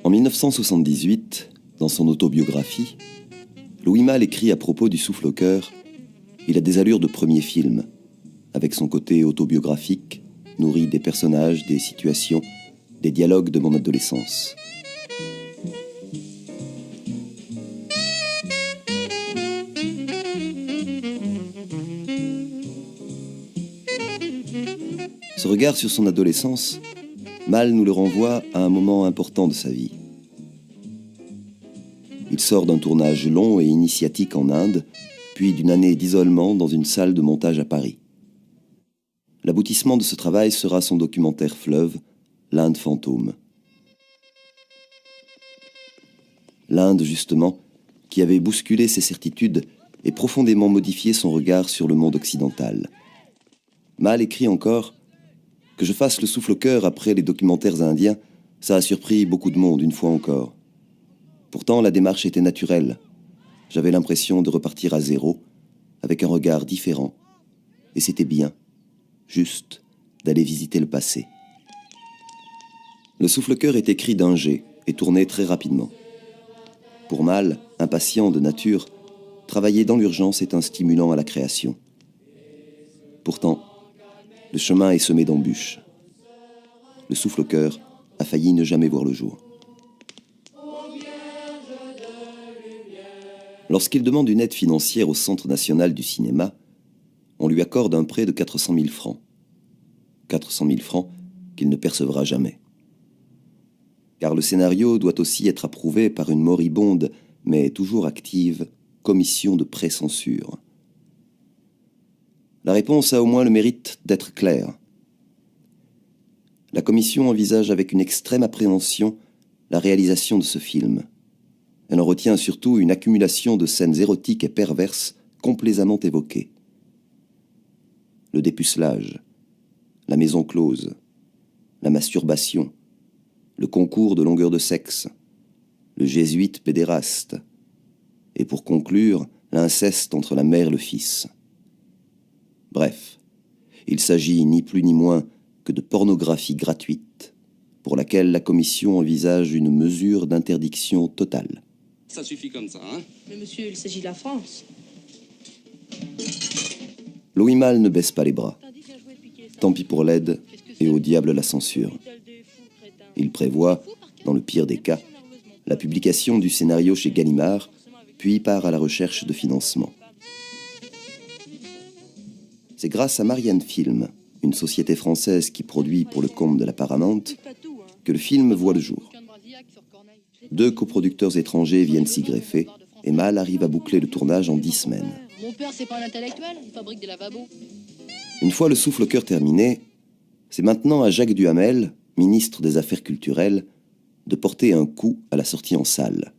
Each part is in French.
En 1978, dans son autobiographie, Louis Malle écrit à propos du Souffle au cœur « Il a des allures de premier film, avec son côté autobiographique, nourri des personnages, des situations, des dialogues de mon adolescence. » Ce regard sur son adolescence, Malle nous le renvoie à un moment important de sa vie. Il sort d'un tournage long et initiatique en Inde, puis d'une année d'isolement dans une salle de montage à Paris. L'aboutissement de ce travail sera son documentaire fleuve, l'Inde fantôme. L'Inde, justement, qui avait bousculé ses certitudes et profondément modifié son regard sur le monde occidental. Malle écrit encore « Que je fasse le Souffle au cœur après les documentaires indiens, ça a surpris beaucoup de monde une fois encore. Pourtant, la démarche était naturelle. J'avais l'impression de repartir à zéro, avec un regard différent. Et c'était bien, juste, d'aller visiter le passé. » Le Souffle au cœur est écrit d'un jet et tourné très rapidement. Pour Malle, impatient de nature, travailler dans l'urgence est un stimulant à la création. Pourtant, le chemin est semé d'embûches. Le Souffle au cœur a failli ne jamais voir le jour. Lorsqu'il demande une aide financière au Centre national du cinéma, on lui accorde un prêt de 400 000 francs. 400 000 francs qu'il ne percevra jamais. Car le scénario doit aussi être approuvé par une moribonde, mais toujours active, commission de pré-censure. La réponse a au moins le mérite d'être claire. La commission envisage avec une extrême appréhension la réalisation de ce film. Elle en retient surtout une accumulation de scènes érotiques et perverses complaisamment évoquées. Le dépucelage, la maison close, la masturbation, le concours de longueur de sexe, le jésuite pédéraste, et pour conclure, l'inceste entre la mère et le fils. Bref, il s'agit ni plus ni moins que de pornographie gratuite, pour laquelle la commission envisage une mesure d'interdiction totale. Ça suffit comme ça, hein? Mais monsieur, il s'agit de la France. Louis Malle ne baisse pas les bras. Tant pis pour l'aide, et au diable la censure. Il prévoit, dans le pire des cas, la publication du scénario chez Gallimard, puis part à la recherche de financement. C'est grâce à Marianne Film, une société française qui produit pour le compte de la Paramount, que le film voit le jour. 2 coproducteurs étrangers viennent s'y greffer, et Malle arrive à boucler le tournage en 10 semaines. Mon père, c'est pas un intellectuel, il fabrique des lavabos. Une fois le Souffle au cœur terminé, c'est maintenant à Jacques Duhamel, ministre des Affaires culturelles, de porter un coup à la sortie en salle.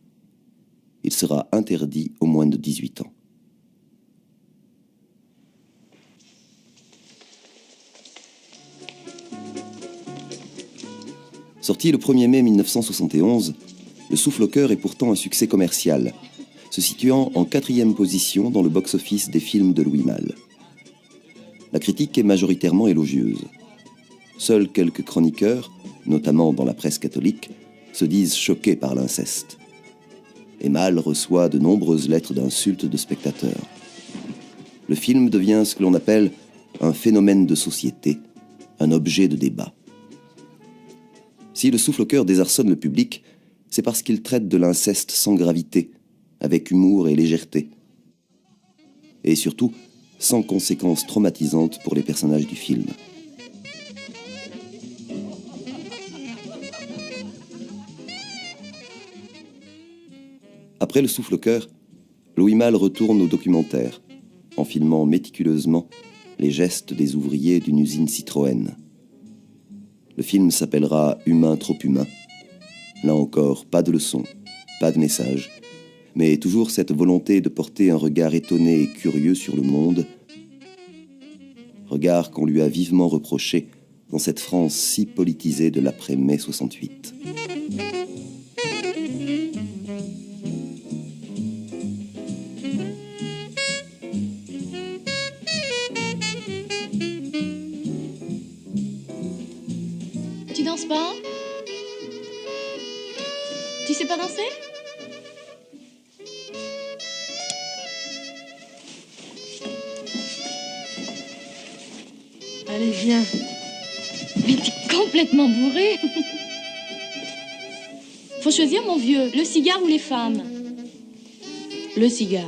Il sera interdit aux moins de 18 ans. Sorti le 1er mai 1971, Le Souffle au cœur est pourtant un succès commercial, se situant en 4e position dans le box-office des films de Louis Malle. La critique est majoritairement élogieuse. Seuls quelques chroniqueurs, notamment dans la presse catholique, se disent choqués par l'inceste. Et Malle reçoit de nombreuses lettres d'insultes de spectateurs. Le film devient ce que l'on appelle un phénomène de société, un objet de débat. Si Le Souffle au cœur désarçonne le public, c'est parce qu'il traite de l'inceste sans gravité, avec humour et légèreté. Et surtout, sans conséquences traumatisantes pour les personnages du film. Après Le Souffle au cœur, Louis Malle retourne au documentaire, en filmant méticuleusement les gestes des ouvriers d'une usine Citroën. Le film s'appellera « Humain trop humain ». Là encore, pas de leçon, pas de message, mais toujours cette volonté de porter un regard étonné et curieux sur le monde, regard qu'on lui a vivement reproché dans cette France si politisée de l'après-mai 68. Tu danses pas? sais pas danser? Allez, viens. Mais t'es complètement bourré. Faut choisir, mon vieux, le cigare ou les femmes? Le cigare.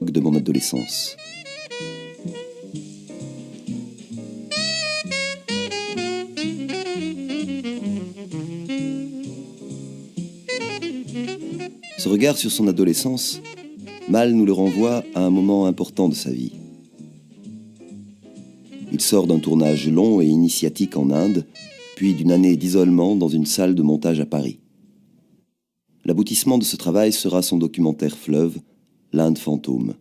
De mon adolescence. Ce regard sur son adolescence, Mal nous le renvoie à un moment important de sa vie. Il sort d'un tournage long et initiatique en Inde, puis d'une année d'isolement dans une salle de montage à Paris. L'aboutissement de ce travail sera son documentaire fleuve, l'Inde fantôme.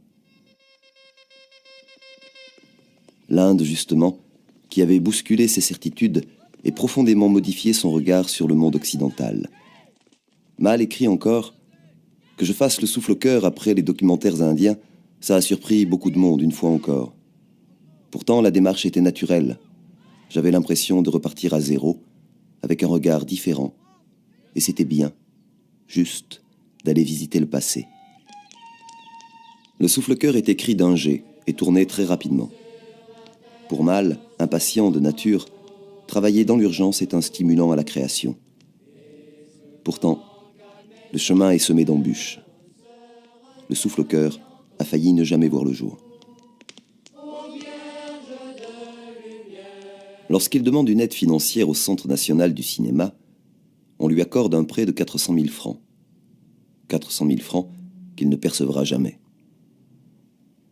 L'Inde, justement, qui avait bousculé ses certitudes et profondément modifié son regard sur le monde occidental. Mal écrit encore « Que je fasse le souffle au cœur après les documentaires indiens, ça a surpris beaucoup de monde une fois encore. Pourtant, la démarche était naturelle. J'avais l'impression de repartir à zéro, avec un regard différent. Et c'était bien, juste, d'aller visiter le passé. » Le souffle-cœur est écrit d'un jet et tourné très rapidement. Pour Mal, impatient de nature, travailler dans l'urgence est un stimulant à la création. Pourtant, le chemin est semé d'embûches. Le souffle-cœur a failli ne jamais voir le jour. Lorsqu'il demande une aide financière au Centre national du cinéma, on lui accorde un prêt de 400 000 francs. 400 000 francs qu'il ne percevra jamais.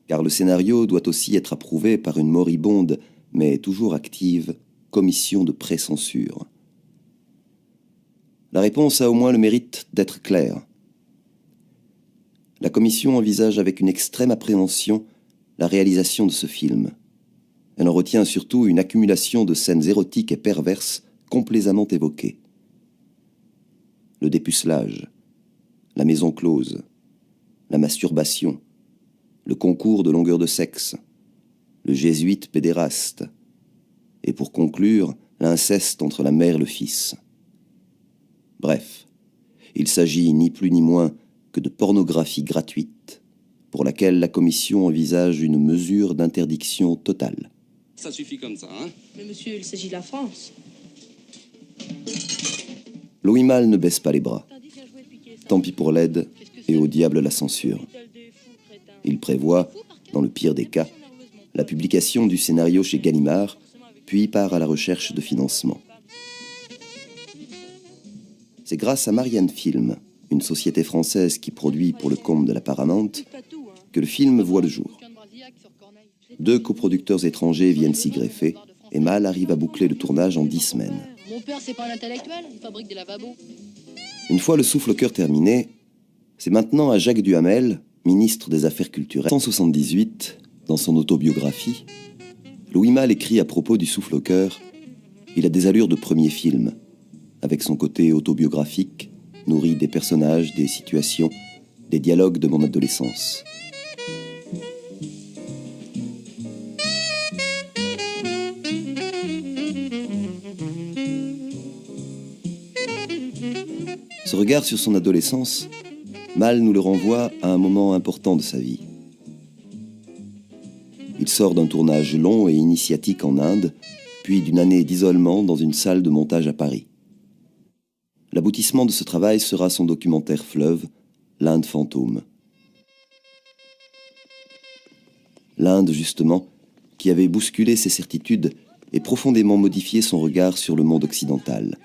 Car le scénario doit aussi être approuvé par une moribonde, mais toujours active, commission de pré-censure. La réponse a au moins le mérite d'être claire. La commission envisage avec une extrême appréhension la réalisation de ce film. Elle en retient surtout une accumulation de scènes érotiques et perverses complaisamment évoquées. Le dépucelage, la maison close, la masturbation, le concours de longueur de sexe, le jésuite pédéraste, et pour conclure, l'inceste entre la mère et le fils. Bref, il s'agit ni plus ni moins que de pornographie gratuite, pour laquelle la commission envisage une mesure d'interdiction totale. Ça suffit comme ça, hein? Mais monsieur, il s'agit de la France. Louis Malle ne baisse pas les bras. Tant pis pour l'aide, et au diable la censure. Il prévoit, dans le pire des cas, la publication du scénario chez Gallimard, puis part à la recherche de financement. C'est grâce à Marianne Film, une société française qui produit pour le compte de la Paramount, que le film voit le jour. 2 coproducteurs étrangers viennent s'y greffer, et Mal arrive à boucler le tournage en 10 semaines. Mon père, c'est pas un intellectuel, il fabrique des lavabos. Une fois le souffle-cœur terminé, c'est maintenant à Jacques Duhamel, ministre des Affaires culturelles. En 1978, dans son autobiographie, Louis Malle écrit à propos du souffle-cœur « Il a des allures de premier film, avec son côté autobiographique, nourri des personnages, des situations, des dialogues de mon adolescence. » Ce regard sur son adolescence, Malle nous le renvoie à un moment important de sa vie. Il sort d'un tournage long et initiatique en Inde, puis d'une année d'isolement dans une salle de montage à Paris. L'aboutissement de ce travail sera son documentaire fleuve, l'Inde fantôme. L'Inde, justement, qui avait bousculé ses certitudes et profondément modifié son regard sur le monde occidental.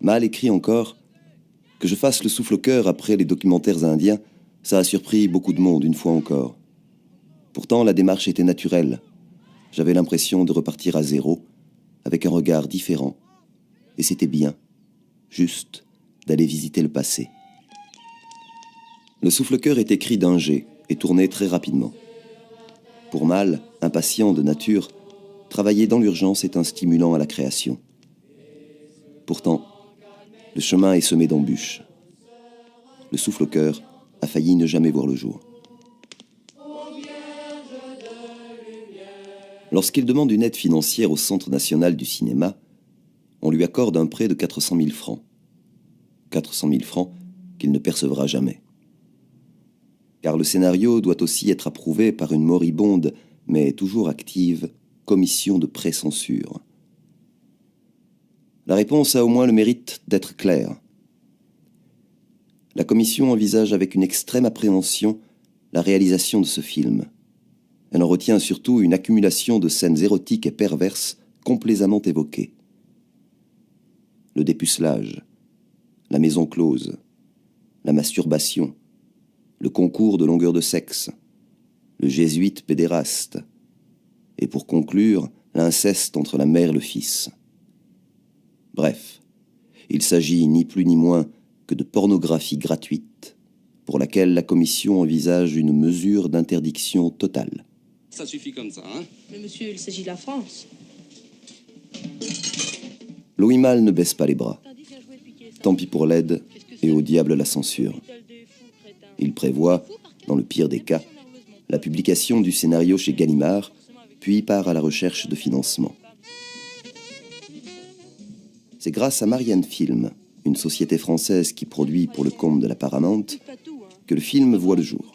Malle écrit encore « Que je fasse le souffle au cœur après les documentaires indiens, ça a surpris beaucoup de monde une fois encore. Pourtant, la démarche était naturelle. J'avais l'impression de repartir à zéro, avec un regard différent. Et c'était bien, juste, d'aller visiter le passé. » Le souffle-cœur est écrit d'un jet et tourné très rapidement. Pour Malle, impatient de nature, travailler dans l'urgence est un stimulant à la création. Pourtant, le chemin est semé d'embûches. Le souffle-cœur a failli ne jamais voir le jour. Lorsqu'il demande une aide financière au Centre national du cinéma, lui accorde un prêt de 400 000 francs. 400 000 francs qu'il ne percevra jamais. Car le scénario doit aussi être approuvé par une moribonde, mais toujours active, commission de pré-censure. La réponse a au moins le mérite d'être claire. La commission envisage avec une extrême appréhension la réalisation de ce film. Elle en retient surtout une accumulation de scènes érotiques et perverses complaisamment évoquées. Le dépucelage, la maison close, la masturbation, le concours de longueur de sexe, le jésuite pédéraste, et pour conclure, l'inceste entre la mère et le fils. Bref, il s'agit ni plus ni moins que de pornographie gratuite, pour laquelle la commission envisage une mesure d'interdiction totale. Ça suffit comme ça, hein? Mais monsieur, il s'agit de la France. Louis Malle ne baisse pas les bras. Tant pis pour l'aide, et au diable la censure. Il prévoit, dans le pire des cas, la publication du scénario chez Gallimard, puis part à la recherche de financement. C'est grâce à Marianne Film, une société française qui produit pour le compte de la Paramount, que le film voit le jour.